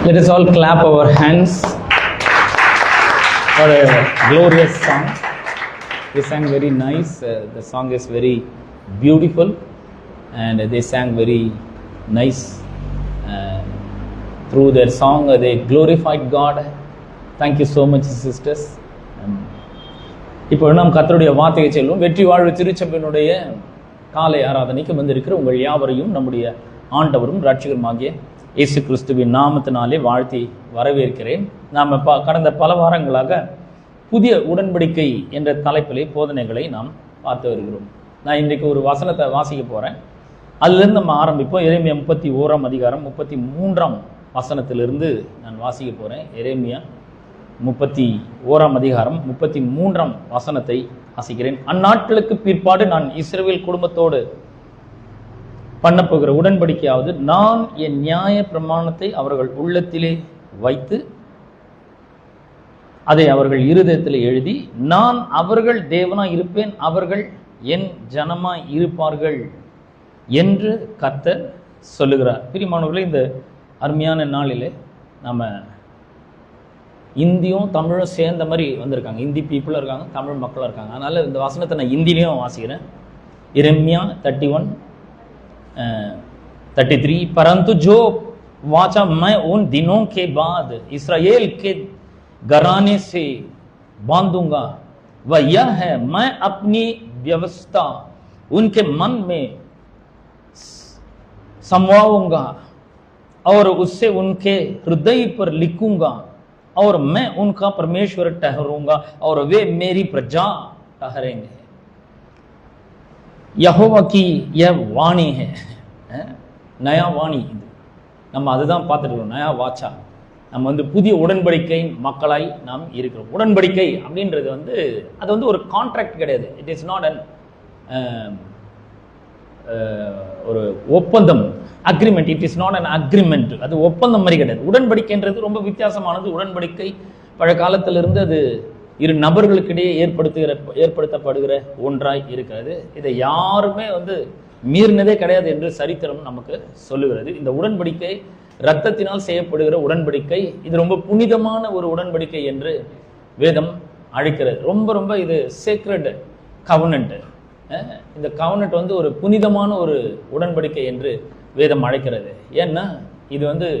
Let us all clap our hands for a glorious song. They sang very nice. The song is very beautiful, and they sang very nice. Through their song, they glorified God. Thank you so much, sisters. இப்போ நாம் கர்த்தருடைய வார்த்தையை செல்லும். வெற்றி வாழ்வு திருச்சபையினுடைய காலை ஆராதனைக்கு வந்திருக்கிற உங்கள் யாவரையும் நம்முடைய ஆண்டவரும் இரட்சகருமாகிய இயேசு கிறிஸ்துவின் நாமத்தினாலே வாழ்த்தி வரவேற்கிறேன். நாம் கடந்த பல வாரங்களாக புதிய உடன்படிக்கை என்ற தலைப்பிலே போதனைகளை நாம் பார்த்து வருகிறோம். நான் இன்றைக்கு ஒரு வசனத்தை வாசிக்க போகிறேன். அதுலேருந்து நம்ம ஆரம்பிப்போம். எரேமியா 31 அதிகாரம் 33 வசனத்திலிருந்து நான் வாசிக்க போகிறேன். எரேமியா 31 அதிகாரம் 33 வசனத்தை வாசிக்கிறேன். அந்நாட்களுக்கு பிற்பாடு நான் இஸ்ரவேல் குடும்பத்தோடு பண்ணப்போகிற உடன்படிக்கையாவது, நான் என் நியாய பிரமாணத்தை அவர்கள் உள்ளத்திலே வைத்து அதை அவர்கள் இருதயத்தில் எழுதி, நான் அவர்கள் தேவனாய் இருப்பேன், அவர்கள் என் ஜனமாய் இருப்பார்கள் என்று கர்த்தர் சொல்லுகிறார். பிரியமானவர்களே, இந்த அருமையான நாளிலே நம்ம இந்தியும் தமிழும் சேர்ந்த மாதிரி வந்திருக்காங்க. இந்தி பீப்புளும் இருக்காங்க, தமிழ் மக்களும் இருக்காங்க. அதனால இந்த வசனத்தை நான் இந்திலையும் வாசிக்கிறேன். எரேமியா 31:33 परंतु जो वाचा मैं उन दिनों के बाद इस्राएल के घराने से बांधूंगा वह यह है, मैं अपनी व्यवस्था उनके मन में समवाऊंगा और उससे उनके हृदय पर लिखूंगा और मैं उनका परमेश्वर ठहरूंगा और वे मेरी प्रजा ठहरेंगे. யெகோவா की यह वाणी है. நயா வாணி. இது நம்ம அதுதான் பார்த்துட்டு இருக்கோம். நயா வாச்சா. நம்ம புதிய உடன்படிக்கை மக்களாய் நாம் இருக்கிறோம். உடன்படிக்கை அப்படின்றது அது ஒரு கான்ட்ராக்ட் கிடையாது. இட் இஸ் நாட் அன் ஒரு ஒப்பந்தம், agreement. It is not an agreement. அது ஒப்பந்தம் மாதிரி கிடையாது. உடன்படிக்கைன்றது ரொம்ப வித்தியாசமானது. உடன்படிக்கை பழங்காலத்திலிருந்து அது இரு நபர்களுக்கிடையே ஏற்படுத்தப்படுகிற ஒன்றாய் இருக்கிறது. இதை யாருமே மீறினதே கிடையாது என்று சரித்திரம் நமக்கு சொல்லுகிறது. இந்த உடன்படிக்கை இரத்தத்தினால் செய்யப்படுகிற உடன்படிக்கை. இது ரொம்ப புனிதமான ஒரு உடன்படிக்கை என்று வேதம் அழைக்கிறது. ரொம்ப ரொம்ப இது சேக்ரெட் கவனன்ட். இந்த கவனன்ட் ஒரு புனிதமான ஒரு உடன்படிக்கை என்று வேதம் அழைக்கிறது. ஏன்னா இது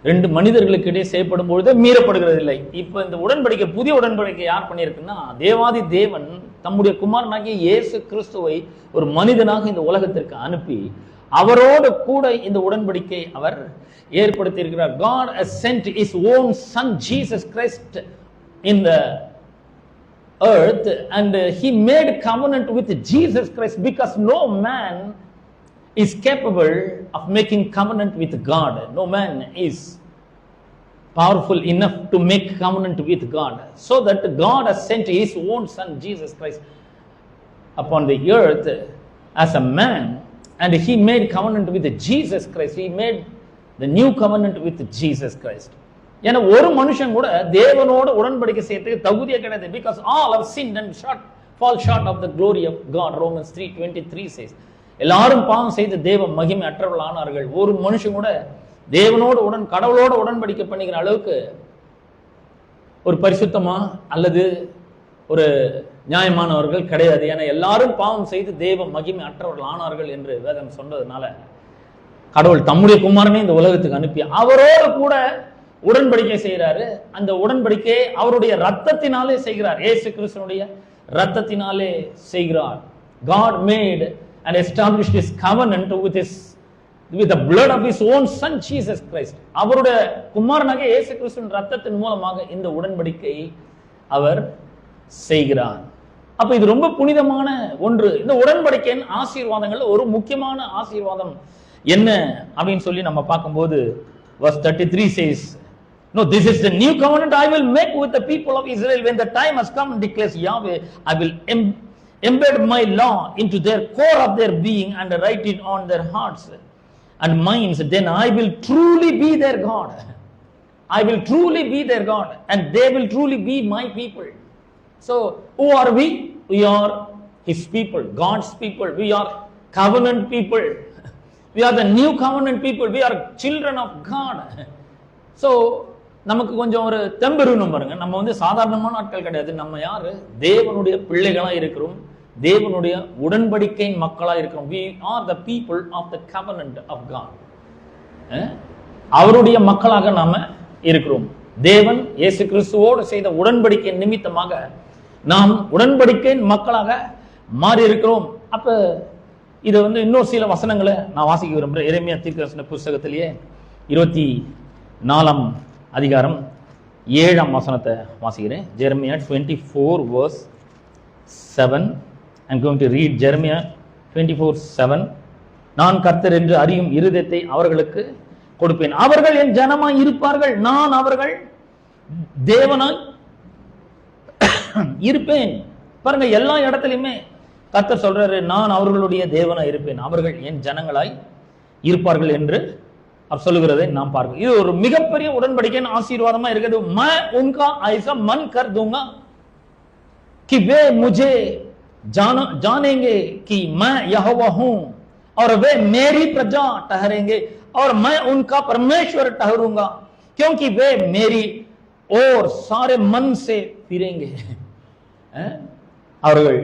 ரெண்டு மனிதர்களுக்கு இடையே செய்யப்படும் பொழுது மீறப்படுகிறது இல்லை. இப்ப இந்த உடன்படிக்கை, புதிய உடன்படிக்கை யார் பண்ணியிருக்குன்னா, தேவாதி தேவன் தம்முடைய குமாரனாகிய இயேசு கிறிஸ்துவை ஒரு மனிதனாக இந்த உலகத்திற்கு அனுப்பி அவரோடு கூட இந்த உடன்படிக்கை அவர் ஏற்படுத்தி இருக்கிறார். God has sent his own son Jesus Christ in the earth and he made covenant with Jesus Christ because no man is capable of making covenant with God. No man is powerful enough to make covenant with God. So that God has sent his own son Jesus Christ upon the earth as a man, and he made covenant with Jesus Christ. He made the new covenant with Jesus Christ. ஏன்னா ஒரு மனுஷன் கூட தேவனோட உடன்படிக்கை செய்யறதுக்கு தகுதியே கிடையாது. Because all have sinned and fall short of the glory of God. Romans 3:23 says, எல்லாரும் பாவம் செய்து தேவ மகிமை அற்றவர்கள் ஆனார்கள். ஒரு மனுஷன் கூட தேவனோடு கடவுளோட உடன்படிக்கை பண்ணிக்கிற அளவுக்கு ஒரு பரிசுத்தமா அல்லது ஒரு நியாயமானவர்கள் கிடையாது. ஏன்னா எல்லாரும் பாவம் செய்து தேவ மகிமை அற்றவர்கள் ஆனார்கள் என்று வேதம் சொன்னதுனால கடவுள் தம்முடைய குமாரனை இந்த உலகத்துக்கு அனுப்பி அவரோடு கூட உடன்படிக்கை செய்கிறாரு. அந்த உடன்படிக்கை அவருடைய ரத்தத்தினாலே செய்கிறார். இயேசு கிறிஸ்துவினுடைய ரத்தத்தினாலே செய்கிறார். God made and established his covenant with the blood of his own son Jesus Christ. அவருடைய குமாரனாகிய இயேசு கிறிஸ்துவின் ரத்தத்தின் மூலமாக இந்த உடன்படிக்கையை அவர் செய்கிறார். அப்ப இது ரொம்ப புனிதமான ஒன்று. இந்த உடன்படிக்கையின் ஆசீர்வாதங்கள்ல ஒரு முக்கியமான ஆசீர்வாதம் என்ன அப்படின்னு சொல்லி நம்ம பார்க்கும்போது verse 33 says, no, this is the new covenant I will make with the people of Israel when the time has come, declares Yahweh. I will embed my law into their core of their being and write it on their hearts and minds. Then I will truly be their God. I will truly be their God and they will truly be my people. So who are we? We are his people, God's people. We are covenant people. We are the new covenant people. We are children of God. So நமக்கு கொஞ்சம் ஒரு தெம்பெருணும் பாருங்க. நம்ம வந்து சாதாரணமான ஆட்கள் கிடையாது. நம்ம யாரு? தேவனுடைய பிள்ளைகளா இருக்கிறோம், தேவனுடைய உடன்படிக்கை மக்களா இருக்கிறோம். we are the people of the covenant of God. அவருடைய மக்களாக நாம இருக்கிறோம். தேவன் இயேசு கிறிஸ்துவோடு செய்த உடன்படிக்கை நிமித்தமாக நாம் உடன்படிக்கை மக்களாக மாறி இருக்கிறோம். அப்ப இதை வந்து இன்னொரு சில வசனங்களை நான் வாசிக்க விரும்புகிறேன். எரேமியா தீர்க்கதரிசன புஸ்தகத்திலேயே 24 அதிகாரம் 7 வசனத்தை வாசிக்கிறேன். Jeremiah 24:7. I'm going to read Jeremiah 24:7. நான் கர்த்தர் என்று அறியும் இருதயத்தை அவர்களுக்கு கொடுப்பேன், அவர்கள் என் ஜனமாய் இருப்பார்கள், நான் அவர்கள் தேவனாய் இருப்பேன். பாருங்க, எல்லா இடத்துலையுமே கர்த்தர் சொல்றாரு, நான் அவர்களுடைய தேவனாய் இருப்பேன், அவர்கள் என் ஜனங்களாய் இருப்பார்கள் என்று அவர் சொல்லுகிறதை நாம் பார்க்கிறோம். இது ஒரு மிகப்பெரிய உடன்படிக்கை, ஆசீர்வாதமா இருக்கிறது. मैं उनका ऐसा मन कर दूंगा कि वे मुझे जानेंगे कि मैं यहोवा हूं और वे मेरी प्रजा ठहरेंगे और मैं उनका परमेश्वर ठहरूंगा क्योंकि वे मेरी ओर सारे मन से फिरेंगे. அவர்கள்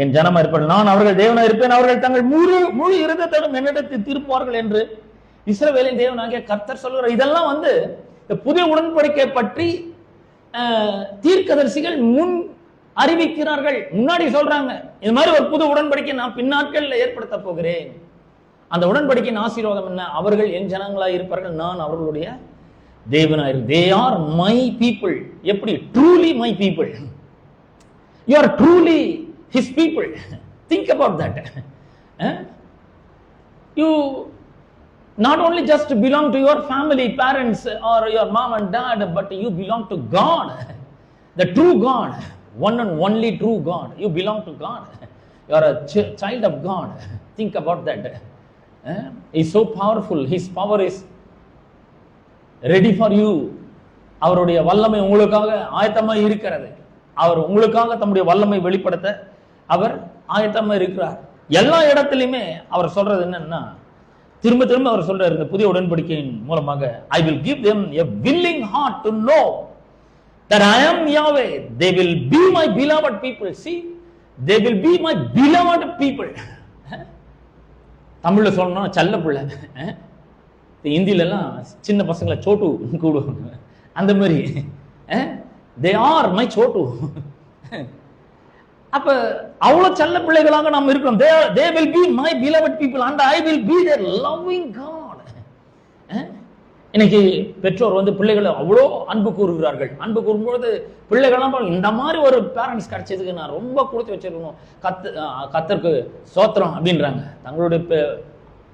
என் ஜனமா இருப்பார்கள், நான் அவர்கள் தேவனா இருப்பேன், அவர்கள் தங்கள் முழு இருதயத்தோடும் என்னிடத்தில் திருப்புவார்கள் என்று இஸ்ரவேலின் தேவனாகிய கர்த்தர் சொல்கிறார். இதெல்லாம் வந்து புதிய உடன்படிக்கை பற்றி தீர்க்கதரிசிகள் முன் அறிவிக்கிறார்கள். முன்னாடி சொல்றாங்க, இது மாதிரி ஒரு புது உடன்படிக்கை நான் பின்னாட்களில் ஏற்படுத்த போகிறேன். அந்த உடன்படிக்கையின் ஆசீர்வாதம் என்ன? அவர்கள் என் ஜனங்களாய் இருப்பார்கள், நான் அவர்களுடைய தேவனாய். they are my people. எப்படி? truly my people. you are truly his people. think about that. you not only just belong to your family, parents or your mom and dad, but you belong to God, the true God, one and only true God. You belong to God. You are a child of God. think about that. He is so powerful. His power is ready for you. அவருடைய வல்லமை உங்களுக்காக ஆயத்தமா இருக்கிறது. அவர் உங்களுக்காக தம்முடைய வல்லமை வெளிப்படுத்த அவர் ஆயத்தமா இருக்கிறார். எல்லா இடத்திலுமே அவர் சொல்றது என்னன்னா, திரும்ப திரும்ப அவர் சொல்றாரு இந்த புதிய உடன்படிக்கையின் மூலமாக, I will give them a willing heart to know that I am Yahweh. They will be my beloved people. See, they will be my beloved people. தமிழ்ல சொல்லணும்னா செல்ல பிள்ளை. இந்தியில எல்லாம் சின்ன பசங்களை சோட்டு கூடுவாங்க, அந்த மாதிரி they are my சோட்டு. அப்ப அவ்வளவு செல்ல பிள்ளைகளாக நாம் இருக்கிறோம். they will be my beloved people and I will be their loving God. இன்னைக்கு பெற்றோர் வந்து பிள்ளைகளை அவ்வளோ அன்பு கூறுகிறார்கள். அன்பு கூறும்போது பிள்ளைகள்லாம் இந்த மாதிரி ஒரு பேரண்ட்ஸ் கிடைச்சதுக்கு நான் ரொம்ப கொடுத்து வச்சிருக்கணும், கத்தருக்கு சோத்திரம் அப்படின்றாங்க. தங்களுடைய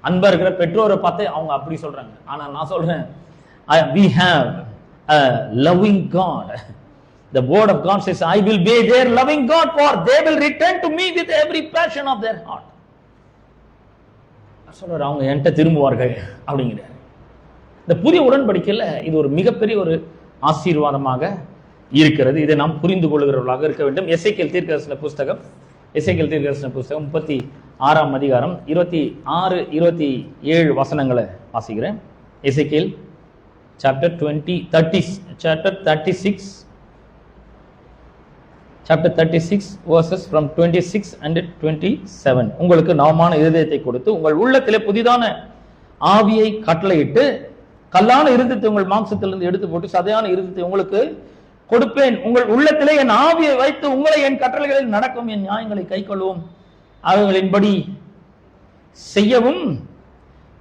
அன்பா இருக்கிற பெற்றோரை பார்த்து அவங்க அப்படி சொல்றாங்க. ஆனா நான் சொல்றேன், we have a loving God. The word of God says, I will be their loving God, for they will return to me with every passion of their heart. சொல்றாரு, அவங்க என்கிட்ட திரும்புவார்கள் அப்படிங்கிறார். இந்த புதிய உடன்படிக்கையில் இது ஒரு மிகப்பெரிய ஒரு ஆசீர்வாதமாக இருக்கிறது. இதை நாம் புரிந்து கொள்கிறவர்களாக இருக்க வேண்டும். எசேக்கியேல் தீர்க்கதரிசன புஸ்தகம் 36 அதிகாரம் 26-27 வசனங்களை வாசிக்கிறேன். எசேக்கியேல் chapter 36 verses from 26 and 27. உங்களுக்கு நவமான இருதயத்தை கொடுத்து உங்கள் உள்ளத்திலே புதிதான ஆவியை கட்டளையிட்டு கல்லான இருதயத்தை உங்கள் மாம்சத்திலிருந்து எடுத்து போட்டு சதையான இருதயத்தை உங்களுக்கு கொடுப்பேன். உங்கள் உள்ளத்திலே என் ஆவியை வைத்து உங்களை என் கட்டளைகளில் நடக்கும், என் நியாயங்களை கைக்கொள்ளவும் அவைகளின்படி செய்யவும்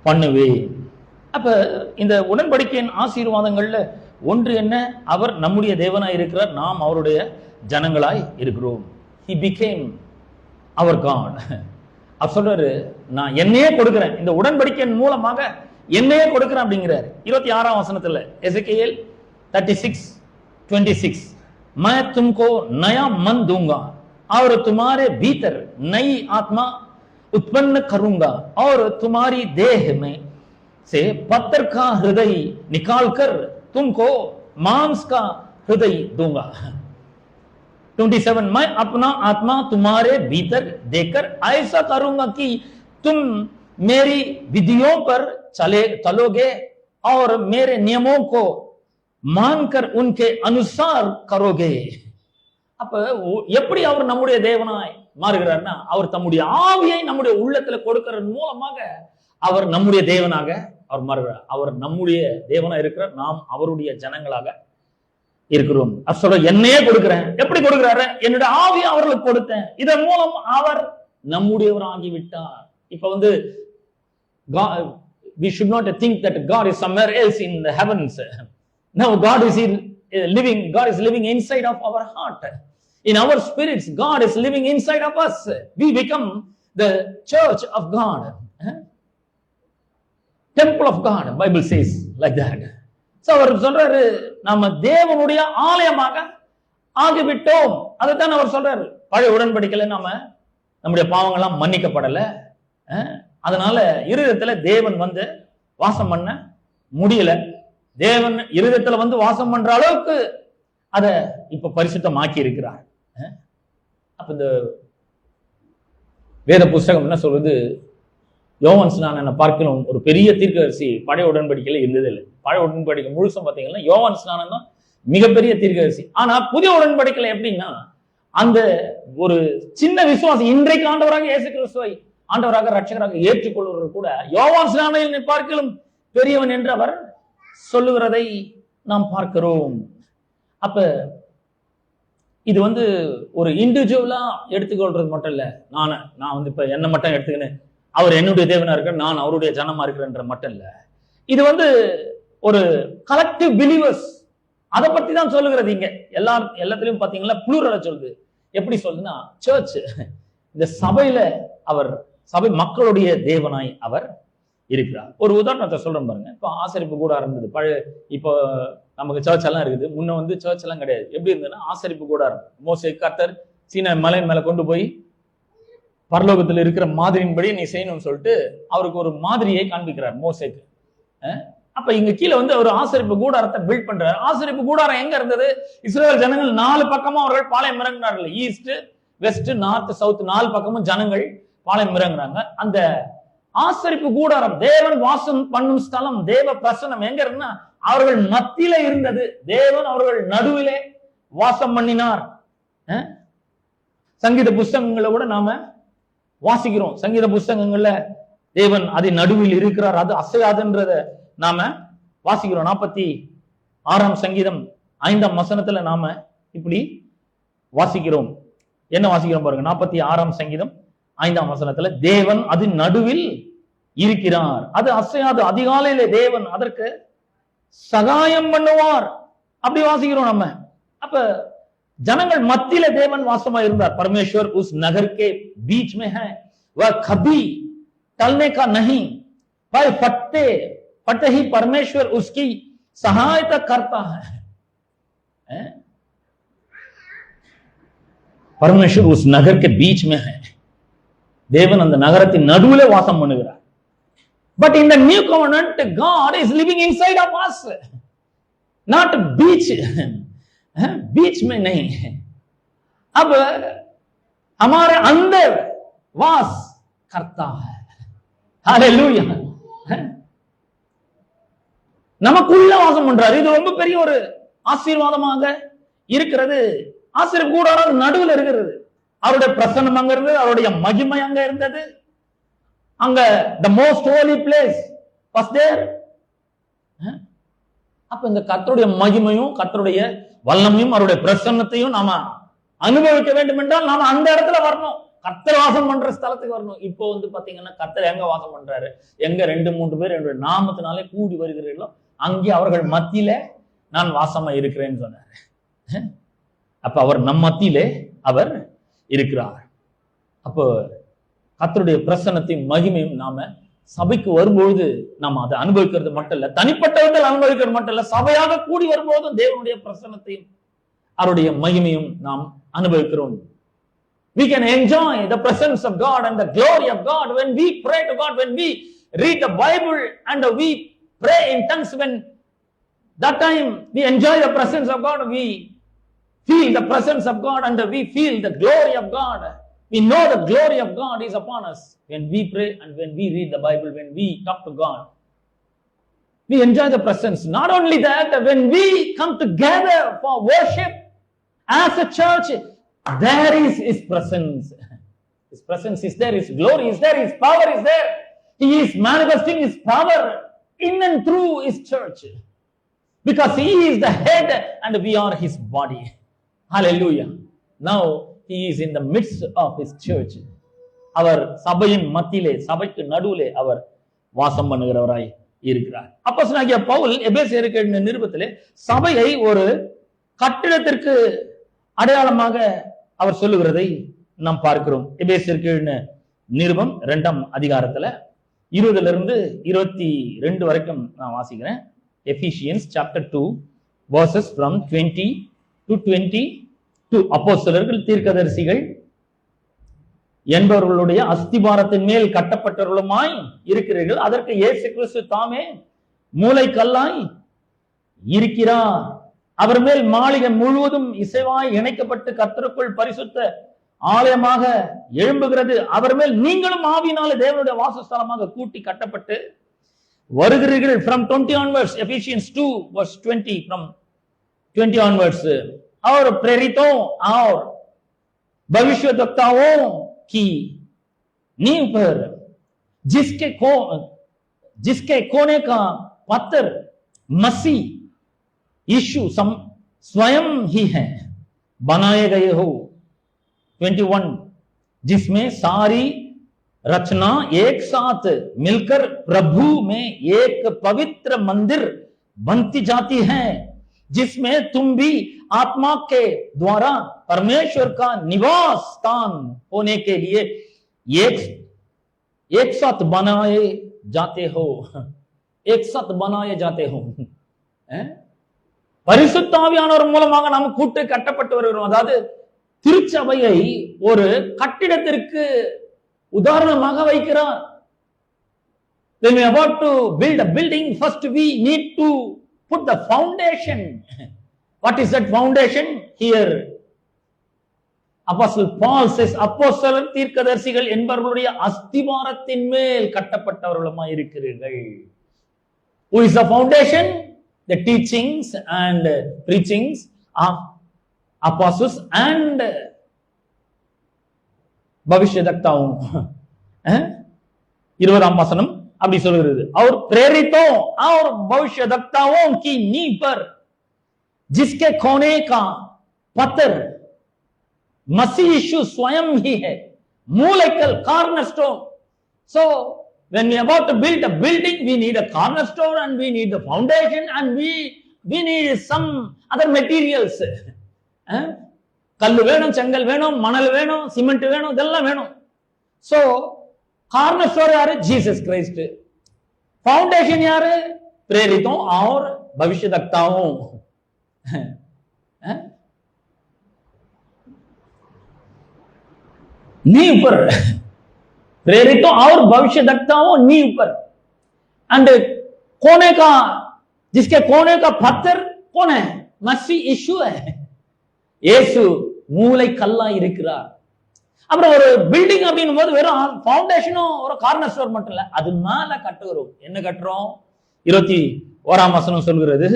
பண்ணுவேன். அப்ப இந்த உடன்படிக்கையின் ஆசீர்வாதங்கள்ல ஒன்று என்ன? அவர் நம்முடைய தேவனாய் இருக்கிறார், நாம் அவருடைய ஜனங்களாய் இருக்கிறோம். He became our God. அவர் சொல்றாரு, நான் என்னையே கொடுக்கிறேன், இந்த உடன்படிக்கையின் மூலமாக என்னையே கொடுக்கிறேன் அப்படிங்கிறார். 26 வசனத்துல எசேக்கியேல் 36:26, मैं तुमको नया मन दूंगा और तुम्हारे भीतर नई आत्मा उत्पन्न करूंगा और तुम्हारी देह में से पत्थर का हृदय निकालकर तुमको मांस का हृदय दूंगा. 27, मैं अपना आत्मा तुम्हारे भीतर देकर ऐसा करूंगा कि तुम मेरी विधियों पर चलोगे और मेरे नियमों को मानकर उनके अनुसार करोगे. அப்ப எப்படி அவர் நம்முடைய தேவனாய் மாறுகிறார்னா, அவர் தம்முடைய ஆவியை நம்முடைய உள்ளத்துல கொடுக்கிறது மூலமாக அவர் நம்முடைய தேவனாக அவர் மாறுகிறார். அவர் நம்முடைய தேவனா இருக்கிறார், நாம் அவருடைய ஜனங்களாக இருக்கிறோம். சொல்ற என்னையே கொடுக்கிறேன். எப்படி கொடுக்கிறாரு? என்னுடைய ஆவியை அவர்களுக்கு கொடுத்தேன், இதன் மூலம் அவர் நம்முடையவர் ஆகிவிட்டார். இப்ப வந்து we should not think that God is somewhere else in the heavens. Now God is living inside of our heart. In our spirits, God is living inside of us. We become the church of God. Temple of God, Bible says like that. So அவர் சொல்றாரு, நாம தேவனுடைய ஆலயமாக ஆகிவிட்டோம். அதைத்தான் அவர் சொல்றாரு. பழைய உடன்படிக்கையில நாம நம்முடைய பாவங்கள்லாம் மன்னிக்கப்படல, அதனால இருதயத்துல தேவன் வந்து வாசம் பண்ண முடியல. தேவன் இருதயத்துல வந்து வாசம் பண்ற அளவுக்கு அத இப்ப பரிசுத்தமாக்கி இருக்கிறார். அப்ப இந்த வேத புஸ்தகம் என்ன சொல்றது? யோவான் ஸ்நானனை பார்க்கணும் ஒரு பெரிய தீர்க்கதரிசி பழைய உடன்படிக்கையில இருந்தது இல்லை. பழைய உடன்படிக்கை முழுசும் பாத்தீங்கன்னா யோவான் ஸ்நானன் தான் மிகப்பெரிய தீர்க்கதரிசி. ஆனா புதிய உடன்படிக்கையில எப்படின்னா, அந்த ஒரு சின்ன விசுவாசம், இன்றைக்கு ஆண்டவராக இயேசு கிறிஸ்துவை ஆண்டவராக ரட்சகராக ஏற்றுக்கொள்வர்கள் கூட யோவான் ஸ்நானனை பார்க்கலும் பெரியவன் என்று அவர் சொல்லுகிறதை நாம் பார்க்கிறோம். அப்ப இது வந்து ஒரு இண்டிவிஜுவலா எடுத்துக்கொள்றது மட்டும் இல்ல. நான் வந்து இப்ப என்ன மட்டும் எடுத்துக்கினேன், அவர் என்னுடைய தேவனா இருக்க, நான் அவருடைய ஜனமா இருக்கிறன்ற மட்டும் இல்ல. இது வந்து ஒரு கலெக்டிவ் பிலீவர்ஸ், அதை பத்தி தான் சொல்லுகிறது. இங்க எல்லாத்திலையும் பாத்தீங்கன்னா புளூரல சொல்லுது. எப்படி சொல்லுதுன்னா, சர்ச், இந்த சபையில அவர் சபை மக்களுடைய தேவனாய் அவர் இருக்கிறார். ஒரு உதாரணத்தை சொல்றேன் பாருங்க. இப்போ ஆசரிப்பு கூடாரம் இருந்தது பழைய, இப்போ நமக்கு சர்ச் எல்லாம் இருக்குது. முன்ன வந்து சர்ச் எல்லாம் கிடையாது. எப்படி இருந்ததுன்னா ஆசரிப்பு கூடாரம் மோசே கர்த்தர் சீனா மலை மேல கொண்டு போய் பரலோகத்தில் இருக்கிற மாதிரியின்படி நீ செய்யணும்னு சொல்லிட்டு அவருக்கு ஒரு மாதிரியை காண்பிக்கிறார் மோசேக்கு. அப்ப இங்க கீழே வந்து ஒரு ஆசரிப்பு கூடாரத்தை பில்ட் பண்றாரு. ஆசரிப்பு கூடாரம் எங்க இருந்தது? இஸ்ரேல் ஜனங்கள் 4 பக்கமும் அவர்கள் பாளையம் இறங்கினார்கள். ஈஸ்ட், வெஸ்ட், நார்த், சவுத் 4 பக்கமும் ஜனங்கள் பாளையம் இறங்குறாங்க. அந்த ஆசரிப்பு கூடாரம் தேவன் வாசம் பண்ணும் ஸ்தலம், தேவ பிரசன்னம் எங்க இருக்குன்னா அவர்கள் மத்தியில இருந்தது. தேவன் அவர்கள் நடுவிலே வாசம் பண்ணினார். சங்கீத புஸ்தகங்களை கூட நாம வாசிக்கிறோம். சங்கீத புஸ்தகங்கள்ல தேவன் அதை நடுவில் இருக்கிறார், அது அசையாதுன்றத நாம வாசிக்கிறோம். 46ஆம் சங்கீதம் 5ஆம் வசனத்துல நாம இப்படி வாசிக்கிறோம். என்ன வாசிக்கிறோம் பாருங்க. 46ஆம் சங்கீதம் 5ஆம் வசனத்துல தேவன் அது நடுவில் இருக்கிறார், அது அசையாது, அதிகாலையிலே தேவன் அதற்கு சகாயம் பண்ணுவார், அப்படி வாசிக்கிறோம் நம்ம. அப்ப ஜனங்கள் மத்தியில தேவன் வாசமா இருந்தார். परमेश्वर उस नगर के बीच में है, वह कभी टलने का नहीं, पर फटते ही परमेश्वर उसकी सहायता करता है. परमेश्वर उस नगर के बीच में है, தேவன் அந்த நகரத்தின் நடுவுல வாசம் பண்ணுகிறார். But in the new covenant, God is living inside of us, not beach. बीच में नहीं है, अब हमारे अंदर वास करता है. हालेलूया. நமக்குள்ள வாசம் பண்றாரு. இது ரொம்ப பெரிய ஒரு ஆசீர்வாதமாக இருக்கிறது. ஆசீர்வாத கூடாரம் நடுவில் இருக்கிறது. அவருடைய பிரசன்னம் அங்க இருந்தது, அவருடைய மகிமை அங்க இருந்தது. அங்க the most holy place was there. அப்ப இந்த கர்த்தருடைய மகிமையும் கர்த்தருடைய வல்லமையும் அவருடைய பிரசன்னத்தையும் நாம அனுபவிக்க வேண்டும் என்றால் நாம அந்த இடத்துல வரணும். கர்த்தர் வாசம் பண்ற ஸ்தலத்துக்கு வரணும். இப்போ வந்து பாத்தீங்கன்னா கர்த்தர் எங்க வாசம் பண்றாரு? எங்க 2-3 பேர் என்னுடைய நாமத்தினாலே கூடி வருகிறீர்களோ அங்கே அவர்கள் மத்தியிலே நான் வாசமா இருக்கிறேன்னு சொன்னாரு. அப்ப அவர் நம் மத்தியிலே அவர் இருக்கிறார். அப்போ கர்த்தருடைய பிரசன்னத்தையும் மகிமையும் நாம சபைக்கு வரும்பொழுது நாம அதை அனுபவிக்கிறது மட்டும் இல்ல, தனிப்பட்டவர்கள் அனுபவிக்கிறது மட்டும் இல்ல, சபையாக கூடி வரும்போதும் தேவனுடைய பிரசன்னத்தையும் அவருடைய மகிமையும் நாம் அனுபவிக்கிறோம். We can enjoy the presence of God and the glory of God when we pray to God, when we read the Bible and we pray in tongues. When that time we enjoy the presence of God, we feel the presence of God and we feel the glory of God. We know the glory of God is upon us when we pray and when we read the Bible, when we talk to God. We enjoy the presence. Not only that, when we come together for worship as a church, there is His presence. His presence is there, His glory is there, His power is there. He is manifesting His power in and through His church. Because He is the head and we are His body. Hallelujah. Now He is in the midst of His church. அவர் சபையின் மத்தியிலே, சபைக்கு நடுவிலே அவர் வாசம் பண்ணுகிறவராய் இருக்கிறார். அப்போஸ்தலனாகிய பவுல் எபேசியருக்கு எழுதின நிருபத்திலே சபையை ஒரு கட்டிடத்திற்கு அடையாளமாக அவர் சொல்லுகிறதை நாம் பார்க்கிறோம். எபேசியருக்கு எழுதின நிருபம் 2ஆம் அதிகாரத்துல 20 to 22 வரைக்கும் நான் வாசிக்கிறேன். Ephesians chapter 2 verses from 20 to 22. அப்போஸ்தலர்கள், தீர்க்கதரிசிகள் என்பவர்களுடைய அஸ்திபாரத்தின் மேல் கட்டப்பட்டவர்களுமாய் இருக்கிறீர்கள். அதற்கு இயேசு கிறிஸ்து தாமே மூலைக்கல்லாய் இருக்கிறார். அவர் மேல் மாளிகை முழுவதும் இசைவாய் இணைக்கப்பட்டு கர்த்தருக்குள் பரிசுத்த ஆலயமாக எழும்புகிறது. அவர் மேல் நீங்களும் ஆவியினாலே தேவனுடைய வாசஸ்தலமாக கூட்டி கட்டப்பட்டு வருகிறீர்கள். From 20 onwards, Ephesians 2 verse 20, from 20 onwards, और प्रेरितों और भविष्यद्वक्ताओं की नींव पर जिसके कोने का पत्थर मसीह यीशु स्वयं ही है, बनाए गए हो. 21, जिसमें सारी रचना एक साथ मिलकर प्रभु में एक पवित्र मंदिर बनती जाती है, जिसमें तुम भी आत्मा के द्वारा परमेश्वर का निवास स्थान होने के लिए एक साथ बनाए जाते हो. एक साथ बनाए जाते हो. பரிசுத்த ஆவியானவர் மூலமாக நாம் கூட்டு கட்டப்பட்டு வருகிறோம். அதாவது திருச்சபையை ஒரு கட்டிடத்திற்கு உதாரணமாக வைக்கிறார். When we are about to build a building, first we need to put the foundation. What is that foundation? Here Apostle Paul says, அப்போஸ்தலர், தீர்க்கதரிசிகள் என்பவர்களுடைய அஸ்திபாரத்தின் மேல் கட்டப்பட்டவர்களுமாய் இருக்கிறீர்கள். Who is the foundation? The teachings and preachings of apostles and பவிஷ்யதக்தாவும். 20ஆம் வசனம் அப்படி சொல்கிறது. और प्रेरितों और भविष्यद्वक्ताओं की नींव पर जिसके कोने का पत्थर मसीह यीशु स्वयं ही है, मूलकल, cornerstone. So when we are about to build a building, we need a cornerstone and we need the foundation and we need some other materials. கல்லு வேணும், செங்கல் வேணும், மணல் வேணும், சிமெண்ட் வேணும், இதெல்லாம் வேணும். So cornerstone யாரு? Jesus Christ. फाउंडेशन யாரு? प्रेरितों और भविष्यद्वक्ताओं. नींव पर प्रेरितों और भविष्यद्वक्ताओं नींव पर. एंड कोने का, जिसके कोने का पत्थर कौन है? मसीह यीशु है. இயேசு மூலை கல்லா இருக்கிறார். அப்புறம் ஒரு பில்டிங் அப்படின்னும் போது வெறும் ஃபவுண்டேஷனும் ஒரு கார்னர் ஸ்டோர் மட்டும் இல்ல, அது மேல கட்டுகிறோம். என்ன கட்டுறோம்? 21ஆம் வசனம் சொல்கிறது,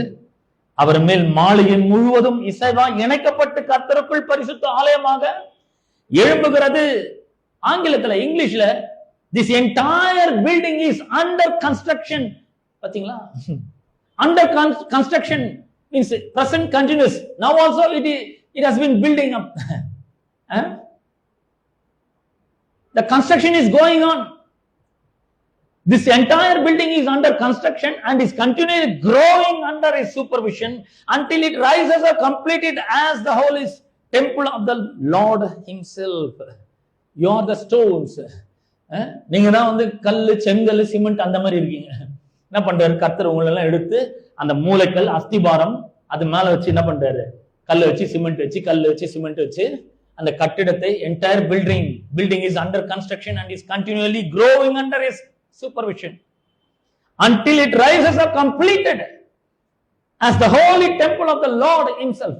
அவர் மேல் மாளிகை முழுவதும் இசைவா இணைக்கப்பட்டு கர்த்தருக்குள் பரிசுத்த ஆலயமாக எழும்புகிறது. ஆங்கிலத்துல, இங்கிலீஷ்ல this entire building is under construction. பாத்தீங்களா? Under construction means present continuous. Now also it has been building up. The construction is going on. This entire building is under construction and is continually growing under his supervision until it rises or completed as the holy temple of the Lord himself. You are the stones. நீங்க தான் வந்து கல்லு, செங்கல், cement அந்த மாதிரி இருக்கீங்க. என்ன பண்றாரு? கர்த்தர் உங்களை எல்லாம் எடுத்து அந்த மூலைக்கல், அஸ்திபாரம், அது மேல வச்சு என்ன பண்றாரு? கல்லை வச்சு, சிமெண்ட் வச்சு, கல்லு வச்சு, சிமெண்ட் வச்சு அந்த கட்டிடத்தை, entire building is under construction and is continually growing under his supervision until it rises up completed as the holy temple of the Lord himself.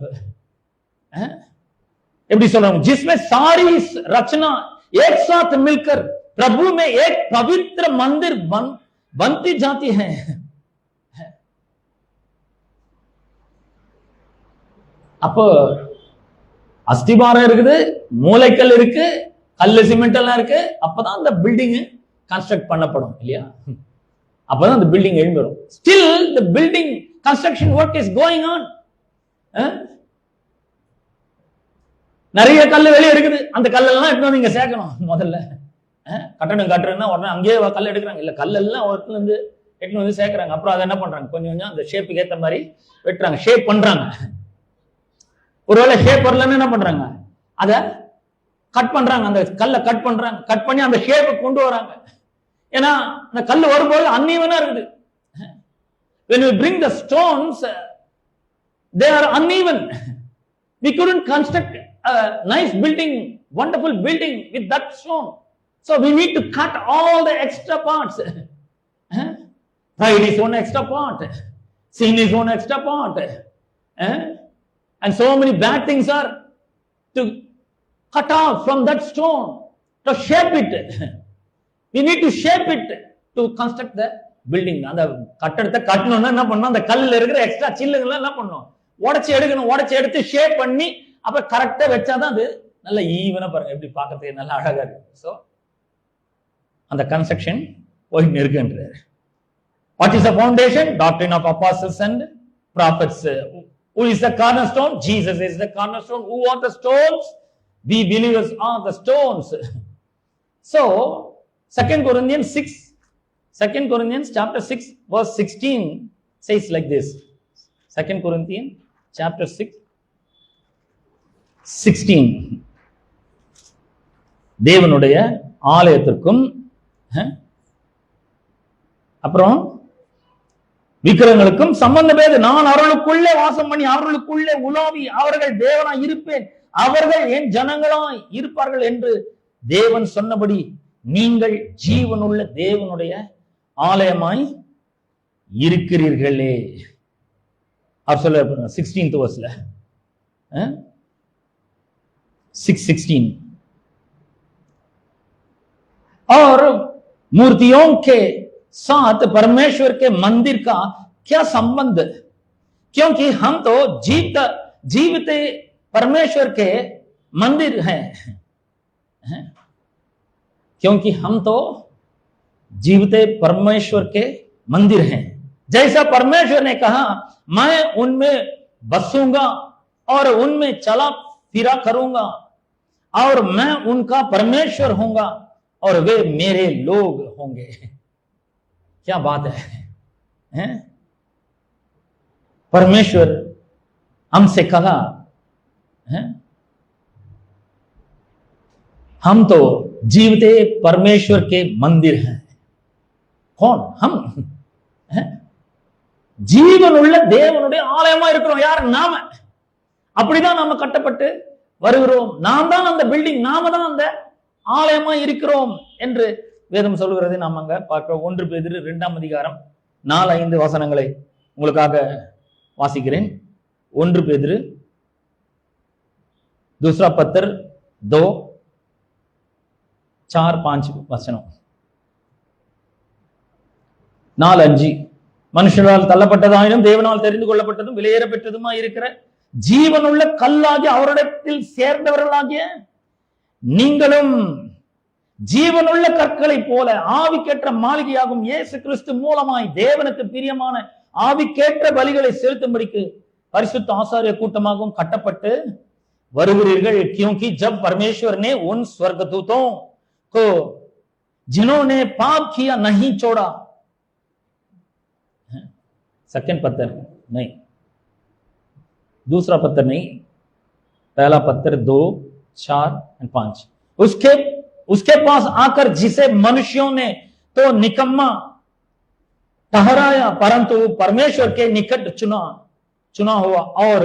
எப்படி சொல்றாங்க? जिसमें सारी रचना एक साथ मिलकर प्रभु में एक पवित्र मंदिर बनती जाती है. அப்போ அஸ்திபாரம் இருக்குது, மூளைக்கல் இருக்கு, கல்லு சிமெண்ட் எல்லாம் இருக்கு. அப்பதான் அந்த பில்டிங் கன்ஸ்ட்ரக்ட் பண்ணப்படும் இல்லையா? அப்பதான் அந்த பில்டிங் எழும்பெறும். Still the building construction work is going on. நிறைய கல்லு வெளியே இருக்குது. அந்த கல்லெல்லாம் எடுத்து நீங்க சேர்க்கணும். முதல்ல கட்டணம் கட்டுறதுன்னா உடனே அங்கேயே கல் எடுக்கிறாங்க இல்ல, கல்லெல்லாம் ஒருத்துல இருந்து எடுத்து வந்து சேர்க்கிறாங்க. அப்புறம் அதை என்ன பண்றாங்க, கொஞ்சம் கொஞ்சம் அந்த ஷேப்புக்கு ஏற்ற மாதிரி வெட்டுறாங்க, ஷேப் பண்றாங்க. ஒருவேளை ஷேப் வரலன்னு என்ன பண்றாங்க, அதை கட் பண்றாங்க, அந்த கல்லை கட் பண்றாங்க, கட் பண்ணி அந்த ஷேப்பை கொண்டு வராங்க. ஏன்னா அந்த கல் வரும்போது அன்ஈவனா இருக்குது. when we bring the stones they are uneven. We couldn't construct a nice building, wonderful building with that stone. So we need to cut all the extra parts. Pride is one extra part, sin is one extra part, and so many bad things are to cut off from that stone to shape it. We need to shape it to construct the building. அந்த கட்டடத்தை கட்டணும்னா என்ன பண்ணணும், அந்த கல்லுல இருக்கிற extra சில்லுங்களை என்ன பண்ணணும், உடைச்சு எடுக்கணும். உடைச்சு எடுத்து ஷேப் பண்ணி அப்ப கரெக்டா வச்சாதான் அது நல்ல ஈவனா பாருங்க, எப்படி பார்க்கறதுக்கு நல்லா அழகா இருக்கு. ஸோ அந்த கன்ஸ்ட்ரக்ஷன் போயிட்டு இருக்குன்றாரு. What is the foundation? Doctrine of apostles and prophets. Who is the cornerstone? Jesus is the cornerstone. Who are the stones? We believers are the stones. So 2 Corinthians 6, 2 Corinthians chapter 6 verse 16 says like this. 2 Corinthians chapter 6 16. தேவனுடைய ஆலயத்திற்கும் அப்புறம் விக்கிரகங்களுக்கும் சம்பந்தமேது. நான் அவர்களுக்குள்ளே வாசம் பண்ணி அவர்களுக்குள்ளே உலாவி அவர்கள் தேவனாய் இருப்பேன், அவர்கள் என் ஜனங்களாய் இருப்பார்கள் என்று தேவன் சொன்னபடி நீங்கள் ஜீவனுள்ள தேவனுடைய ஆலயமாய் இருக்கிறீர்களே. அவர் சொல்ல 16th verseல 6:16 और मूर्तियों के साथ परमेश्वर के मंदिर का क्या संबंध, क्योंकि हम तो जीवित परमेश्वर के मंदिर हैं. क्योंकि हम तो जीवित परमेश्वर के मंदिर हैं. जैसा परमेश्वर ने कहा मैं उनमें बसूंगा और उनमें चला फिरा करूंगा और मैं उनका परमेश्वर होऊंगा और वे मेरे लोग होंगे. क्या बात है? परमेश्वर हमसे कहा हम तो जीवते परमेश्वर के मंदिर हैं. कौन? हम ஜீவன் உள்ள தேவனுடைய ஆலயமா இருக்கிறோம். யார்? நாம. அப்படிதான் நாம கட்டப்பட்டு வருகிறோம். நாம் தான் அந்த பில்டிங், நாம தான் அந்த ஆலயமா இருக்கிறோம் என்று வேதம் சொல்லுகிறதை நாம் அங்க பார்க்கிறோம். 1 பேதுரு 2ஆம் அதிகாரம் 4-5 வசனங்களை உங்களுக்காக வாசிக்கிறேன். 1 பேதுரு दूसरा पत्र 2:4-5 வசனம். 4:5 மனுஷரால் தள்ளப்பட்டதாயினும் தேவனால் தெரிந்து கொள்ளப்பட்டதும் விலையேற பெற்றதுமா இருக்கிற ஜீவனுள்ள கல்லாகி அவரிடத்தில் சேர்ந்தவர்களாகிய நீங்களும் ஜீவனுள்ள கற்களை போல ஆவிக்கேற்ற மாளிகையாகும் இயேசு கிறிஸ்து மூலமாய் தேவனுக்கு பிரியமான ஆவிக்கேற்ற பலிகளை செலுத்தும்படிக்கு பரிசுத்த ஆசாரிய கூட்டமாகவும் கட்டப்பட்டு வருகிறீர்கள். क्योंकि जब परमेश्वर ने उन स्वर्गदूतों को जिन्होंने पाप किया नहीं छोड़ा. सेकंड पत्र नहीं, दूसरा पत्र नहीं, पहला पत्र 2:4-5. उसके पास आकर जिसे मनुष्यों ने तो निकम्मा ठहराया परंतु परमेश्वर के निकट चुना हुआ और